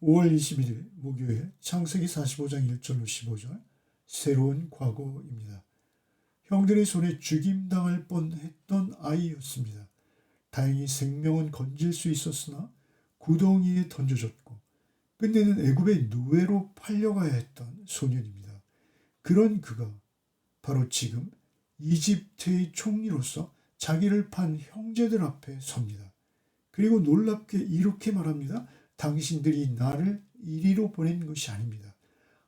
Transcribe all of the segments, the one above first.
5월 21일 목요일 창세기 45장 1절로 15절 새로운 과거입니다. 형들의 손에 죽임당할 뻔했던 아이였습니다. 다행히 생명은 건질 수 있었으나 구덩이에 던져졌고 끝내는 애굽의 노예로 팔려가야 했던 소년입니다. 그런 그가 바로 지금 이집트의 총리로서 자기를 판 형제들 앞에 섭니다. 그리고 놀랍게 이렇게 말합니다. 당신들이 나를 이리로 보낸 것이 아닙니다.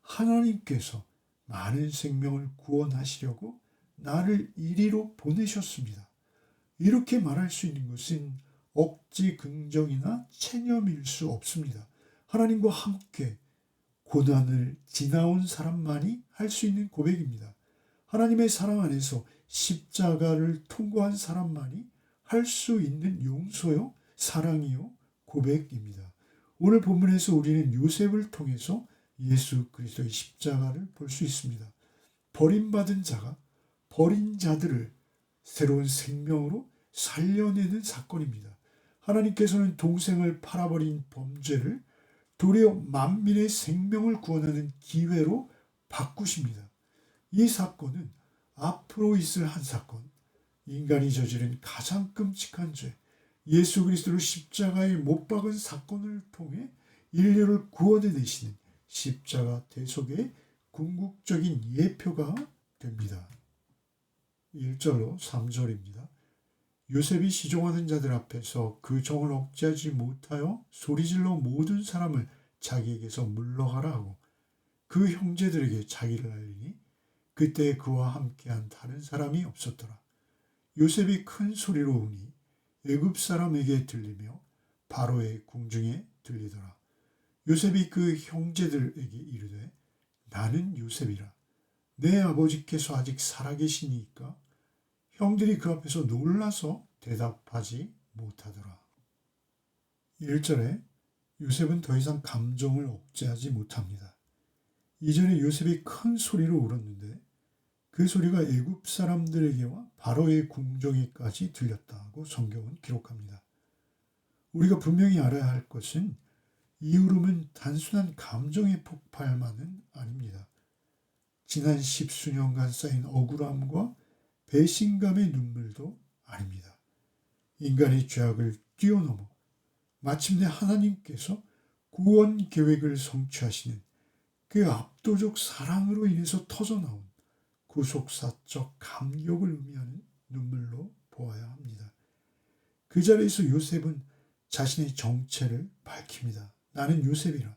하나님께서 많은 생명을 구원하시려고 나를 이리로 보내셨습니다. 이렇게 말할 수 있는 것은 억지 긍정이나 체념일 수 없습니다. 하나님과 함께 고난을 지나온 사람만이 할 수 있는 고백입니다. 하나님의 사랑 안에서 십자가를 통과한 사람만이 할 수 있는 용서요, 사랑이요, 고백입니다. 오늘 본문에서 우리는 요셉을 통해서 예수 그리스도의 십자가를 볼 수 있습니다. 버림받은 자가 버린 자들을 새로운 생명으로 살려내는 사건입니다. 하나님께서는 동생을 팔아버린 범죄를 도리어 만민의 생명을 구원하는 기회로 바꾸십니다. 이 사건은 앞으로 있을 한 사건, 인간이 저지른 가장 끔찍한 죄, 예수 그리스도를 십자가에 못 박은 사건을 통해 인류를 구원해내시는 십자가 대속의 궁극적인 예표가 됩니다. 1절로 3절입니다. 요셉이 시종하는 자들 앞에서 그 정을 억제하지 못하여 소리질러 모든 사람을 자기에게서 물러가라 하고 그 형제들에게 자기를 알리니 그때 그와 함께한 다른 사람이 없었더라. 요셉이 큰 소리로 우니 애굽 사람에게 들리며 바로의 궁중에 들리더라. 요셉이 그 형제들에게 이르되 나는 요셉이라. 내 아버지께서 아직 살아계시니까 형들이 그 앞에서 놀라서 대답하지 못하더라. 1절에 요셉은 더 이상 감정을 억제하지 못합니다. 이전에 요셉이 큰 소리로 울었는데 그 소리가 애굽 사람들에게와 바로의 궁정에까지 들렸다고 성경은 기록합니다. 우리가 분명히 알아야 할 것은 이 울음은 단순한 감정의 폭발만은 아닙니다. 지난 십수년간 쌓인 억울함과 배신감의 눈물도 아닙니다. 인간의 죄악을 뛰어넘어 마침내 하나님께서 구원 계획을 성취하시는 그 압도적 사랑으로 인해서 터져나온 구속사적 감격을 의미하는 눈물로 보아야 합니다. 그 자리에서 요셉은 자신의 정체를 밝힙니다. 나는 요셉이라.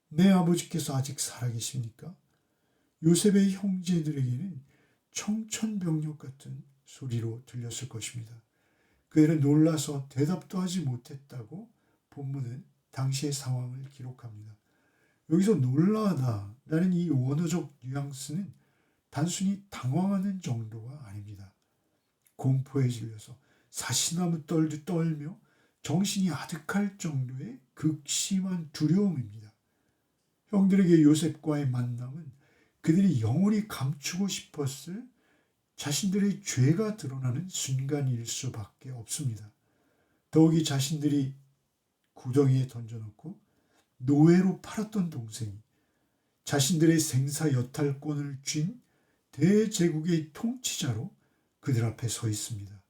내 아버지께서 아직 살아계십니까? 요셉의 형제들에게는 청천벽력 같은 소리로 들렸을 것입니다. 그들은 놀라서 대답도 하지 못했다고 본문은 당시의 상황을 기록합니다. 여기서 놀라다라는 이 원어적 뉘앙스는 단순히 당황하는 정도가 아닙니다. 공포에 질려서 사시나무 떨듯 떨며 정신이 아득할 정도의 극심한 두려움입니다. 형들에게 요셉과의 만남은 그들이 영원히 감추고 싶었을 자신들의 죄가 드러나는 순간일 수밖에 없습니다. 더욱이 자신들이 구덩이에 던져놓고 노예로 팔았던 동생이 자신들의 생사 여탈권을 쥔 대제국의 통치자로 그들 앞에 서 있습니다.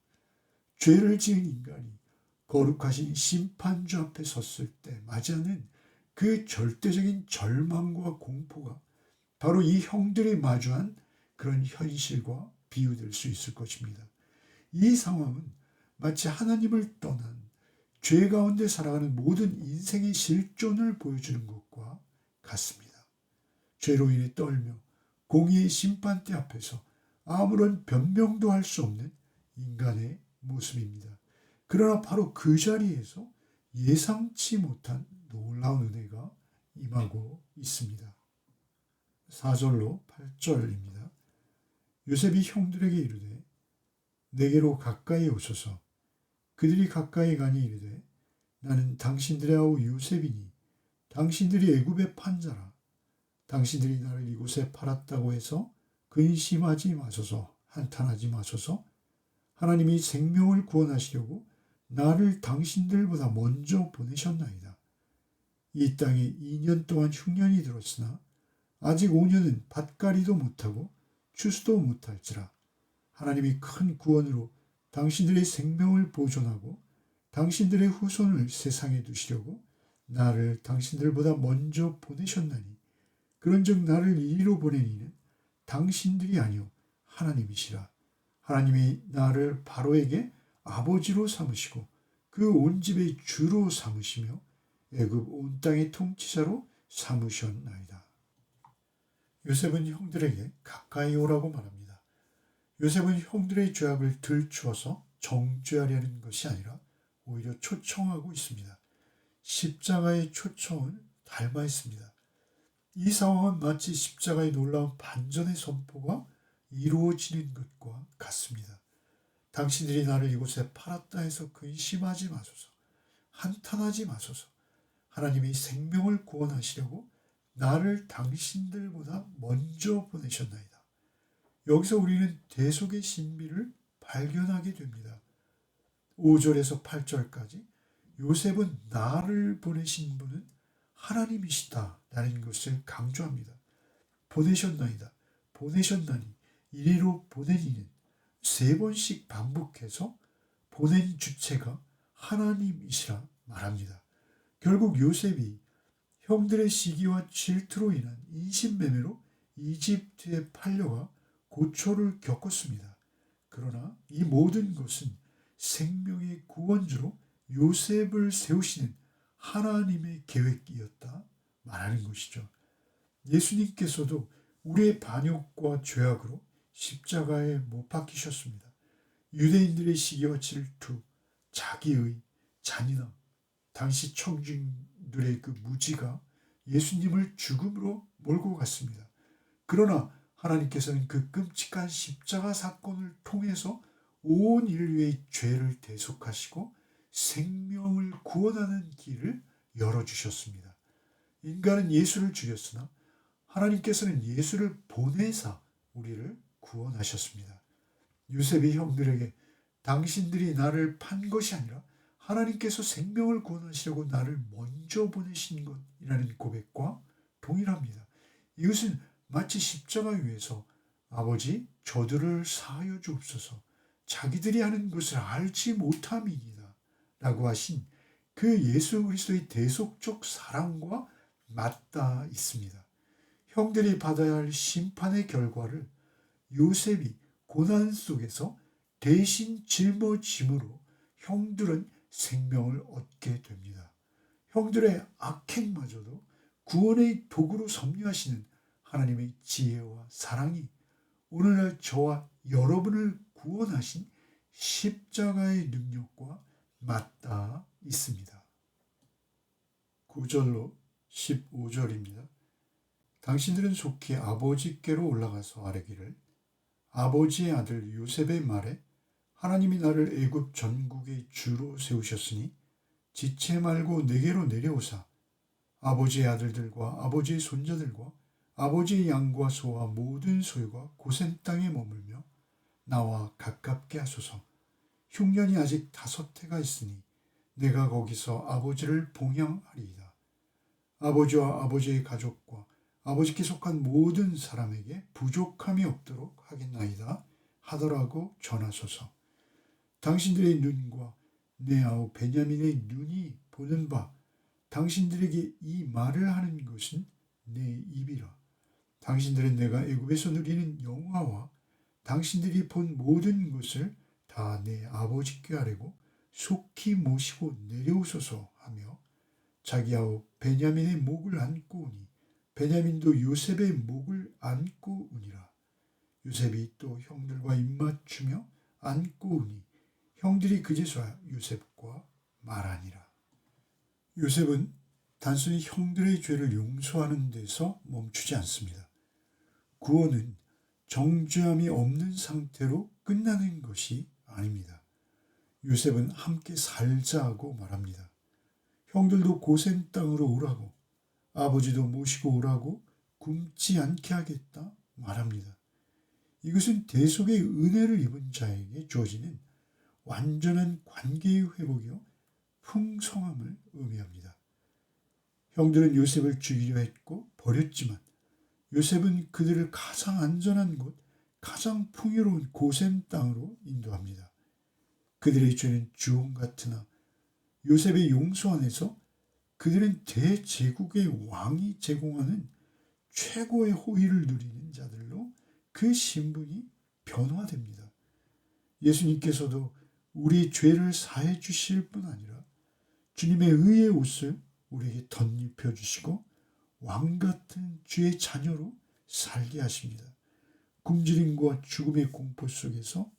죄를 지은 인간이 거룩하신 심판주 앞에 섰을 때 맞이하는 그 절대적인 절망과 공포가 바로 이 형들이 마주한 그런 현실과 비유될 수 있을 것입니다. 이 상황은 마치 하나님을 떠난 죄 가운데 살아가는 모든 인생의 실존을 보여주는 것과 같습니다. 죄로 인해 떨며 공의의 심판대 앞에서 아무런 변명도 할 수 없는 인간의 모습입니다. 그러나 바로 그 자리에서 예상치 못한 놀라운 은혜가 임하고 있습니다. 4절로 8절입니다. 요셉이 형들에게 이르되 내게로 가까이 오소서. 그들이 가까이 가니 이르되 나는 당신들의 아우 요셉이니 당신들이 애굽의 판자라. 당신들이 나를 이곳에 팔았다고 해서 근심하지 마소서. 한탄하지 마소서. 하나님이 생명을 구원하시려고 나를 당신들보다 먼저 보내셨나이다. 이 땅에 2년 동안 흉년이 들었으나 아직 5년은 밭갈이도 못하고 추수도 못할지라. 하나님이 큰 구원으로 당신들의 생명을 보존하고 당신들의 후손을 세상에 두시려고 나를 당신들보다 먼저 보내셨나니 그런즉 나를 이리로 보낸 이는 당신들이 아니요 하나님이시라. 하나님이 나를 바로에게 아버지로 삼으시고 그 온 집의 주로 삼으시며 애굽 온 땅의 통치자로 삼으셨나이다. 요셉은 형들에게 가까이 오라고 말합니다. 요셉은 형들의 죄악을 들추어서 정죄하려는 것이 아니라 오히려 초청하고 있습니다. 십자가의 초청은 닮아 있습니다. 이 상황은 마치 십자가의 놀라운 반전의 선포가 이루어지는 것과 같습니다. 당신들이 나를 이곳에 팔았다 해서 근심하지 마소서. 한탄하지 마소서. 하나님이 생명을 구원하시려고 나를 당신들보다 먼저 보내셨나이다. 여기서 우리는 대속의 신비를 발견하게 됩니다. 5절에서 8절까지 요셉은 나를 보내신 분은 하나님이시다라는 것을 강조합니다. 보내셨나이다. 보내셨나니 이리로 보내니는 3번씩 반복해서 보낸 주체가 하나님이시라 말합니다. 결국 요셉이 형들의 시기와 질투로 인한 인신매매로 이집트에 팔려가 고초를 겪었습니다. 그러나 이 모든 것은 생명의 구원주로 요셉을 세우시는 하나님의 계획이었다 말하는 것이죠. 예수님께서도 우리의 반역과 죄악으로 십자가에 못 박히셨습니다. 유대인들의 시기와 질투, 자기의 잔인함, 당시 청중들의 그 무지가 예수님을 죽음으로 몰고 갔습니다. 그러나 하나님께서는 그 끔찍한 십자가 사건을 통해서 온 인류의 죄를 대속하시고 생명을 구원하는 길을 열어주셨습니다. 인간은 예수를 죽였으나 하나님께서는 예수를 보내사 우리를 구원하셨습니다. 요셉이 형들에게 당신들이 나를 판 것이 아니라 하나님께서 생명을 구원하시려고 나를 먼저 보내신 것이라는 고백과 동일합니다. 이것은 마치 십자가 위에서 아버지 저들을 사하여 주옵소서 자기들이 하는 것을 알지 못함이니이다 라고 하신 그 예수 그리스도의 대속적 사랑과 맞닿아 있습니다. 형들이 받아야 할 심판의 결과를 요셉이 고난 속에서 대신 짊어짐으로 형들은 생명을 얻게 됩니다. 형들의 악행마저도 구원의 도구로 섭리하시는 하나님의 지혜와 사랑이 오늘날 저와 여러분을 구원하신 십자가의 능력과 맞닿아 있습니다. 9절로 15절입니다. 당신들은 속히 아버지께로 올라가서 아뢰기를 아버지의 아들 요셉의 말에 하나님이 나를 애굽 전국의 주로 세우셨으니 지체 말고 내게로 내려오사 아버지의 아들들과 아버지의 손자들과 아버지의 양과 소와 모든 소유가 고센 땅에 머물며 나와 가깝게 하소서. 흉년이 아직 5해가 있으니 내가 거기서 아버지를 봉양하리이다. 아버지와 아버지의 가족과 아버지께 속한 모든 사람에게 부족함이 없도록 하겠나이다 하더라고 전하소서. 당신들의 눈과 내 아우 베냐민의 눈이 보는 바 당신들에게 이 말을 하는 것은 내 입이라. 당신들은 내가 애굽에서 누리는 영화와 당신들이 본 모든 것을 다 내 아버지께 아뢰고 속히 모시고 내려오소서 하며 자기 아우 베냐민의 목을 안고 오니 베냐민도 요셉의 목을 안고 오니라. 요셉이 또 형들과 입맞추며 안고 오니 형들이 그제서야 요셉과 말하니라. 요셉은 단순히 형들의 죄를 용서하는 데서 멈추지 않습니다. 구원은 정죄함이 없는 상태로 끝나는 것이 아닙니다. 요셉은 함께 살자 하고 말합니다. 형들도 고센 땅으로 오라고 아버지도 모시고 오라고 굶지 않게 하겠다 말합니다. 이것은 대속의 은혜를 입은 자에게 주어지는 완전한 관계의 회복이요 풍성함을 의미합니다. 형들은 요셉을 죽이려 했고 버렸지만 요셉은 그들을 가장 안전한 곳, 가장 풍요로운 고센 땅으로 인도합니다. 그들의 죄는 주홍 같으나 요셉의 용서 안에서 그들은 대제국의 왕이 제공하는 최고의 호의를 누리는 자들로 그 신분이 변화됩니다. 예수님께서도 우리 죄를 사해 주실 뿐 아니라 주님의 의의 옷을 우리에게 덧입혀 주시고 왕 같은 주의 자녀로 살게 하십니다. 굶주림과 죽음의 공포 속에서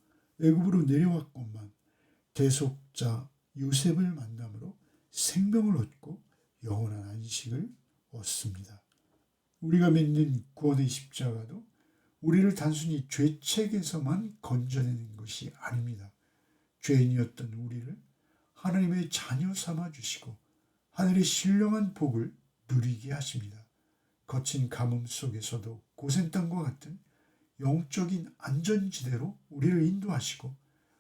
애굽으로 내려왔건만 대속자 요셉을 만남으로 생명을 얻고 영원한 안식을 얻습니다. 우리가 믿는 구원의 십자가도 우리를 단순히 죄책에서만 건져내는 것이 아닙니다. 죄인이었던 우리를 하나님의 자녀 삼아 주시고 하늘의 신령한 복을 누리게 하십니다. 거친 가뭄 속에서도 고센 땅과 같은 영적인 안전지대로 우리를 인도하시고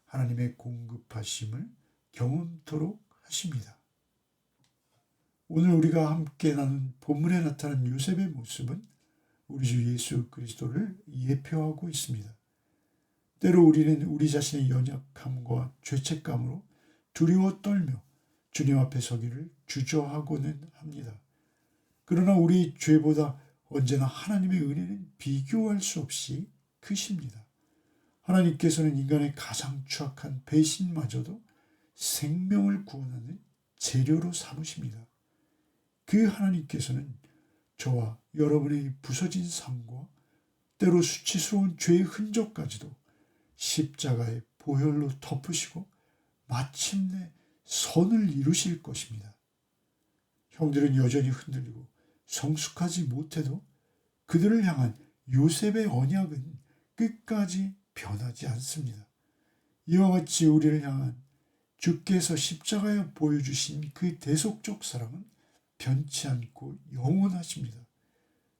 하나님의 공급하심을 경험토록 하십니다. 오늘 우리가 함께 나눈 본문에 나타난 요셉의 모습은 우리 주 예수 그리스도를 예표하고 있습니다. 때로 우리는 우리 자신의 연약함과 죄책감으로 두려워 떨며 주님 앞에 서기를 주저하고는 합니다. 그러나 우리 죄보다 언제나 하나님의 은혜는 비교할 수 없이 크십니다. 하나님께서는 인간의 가장 추악한 배신마저도 생명을 구원하는 재료로 삼으십니다. 그 하나님께서는 저와 여러분의 부서진 삶과 때로 수치스러운 죄의 흔적까지도 십자가의 보혈로 덮으시고 마침내 선을 이루실 것입니다. 형들은 여전히 흔들리고 성숙하지 못해도 그들을 향한 요셉의 언약은 끝까지 변하지 않습니다. 이와 같이 우리를 향한 주께서 십자가에 보여주신 그 대속적 사랑은 변치 않고 영원하십니다.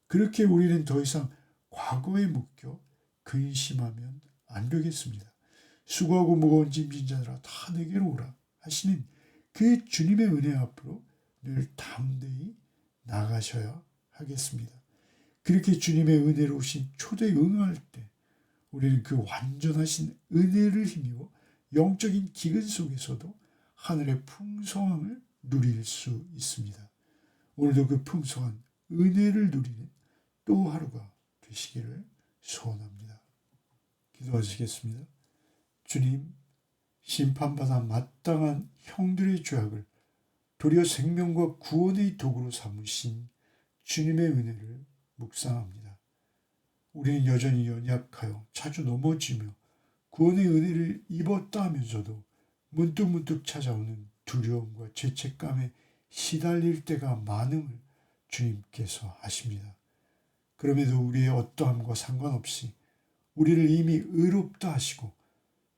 그렇게 우리는 더 이상 과거에 묶여 근심하면 안 되겠습니다. 수고하고 무거운 짐진 자들아 다 내게로 오라 하시는 그 주님의 은혜 앞으로 늘 담대히 나가셔야 하겠습니다. 그렇게 주님의 은혜로우신 초대에 응할 때 우리는 그 완전하신 은혜를 힘입어 영적인 기근 속에서도 하늘의 풍성함을 누릴 수 있습니다. 오늘도 그 풍성한 은혜를 누리는 또 하루가 되시기를 소원합니다. 기도하시겠습니다. 주님, 심판받아 마땅한 형들의 죄악을 도리어 생명과 구원의 도구로 삼으신 주님의 은혜를 묵상합니다. 우리는 여전히 연약하여 자주 넘어지며 구원의 은혜를 입었다 하면서도 문득문득 찾아오는 두려움과 죄책감에 시달릴 때가 많음을 주님께서 아십니다. 그럼에도 우리의 어떠함과 상관없이 우리를 이미 의롭다 하시고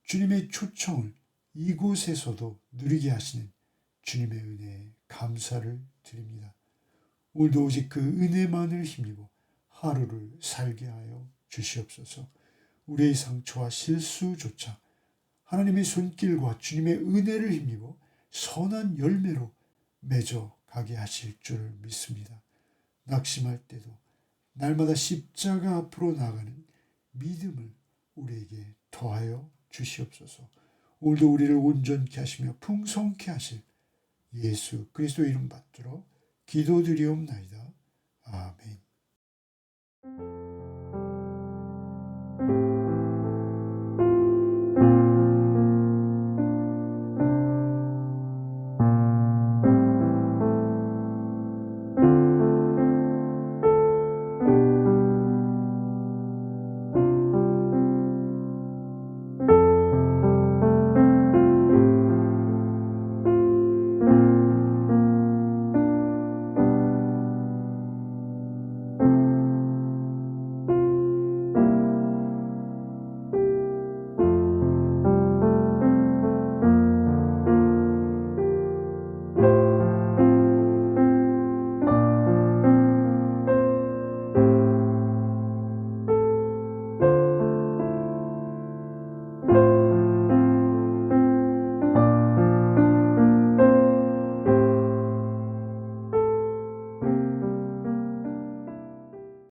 주님의 초청을 이곳에서도 누리게 하시는 주님의 은혜에 감사를 드립니다. 오늘도 오직 그 은혜만을 힘입어 하루를 살게 하여 주시옵소서. 우리의 상처와 실수조차 하나님의 손길과 주님의 은혜를 힘입어 선한 열매로 맺어 가게 하실 줄 믿습니다. 낙심할 때도 날마다 십자가 앞으로 나가는 믿음을 우리에게 더하여 주시옵소서. 오늘도 우리를 온전케 하시며 풍성케 하실 예수 그리스도의 이름 받들어 기도드리옵나이다. 아멘.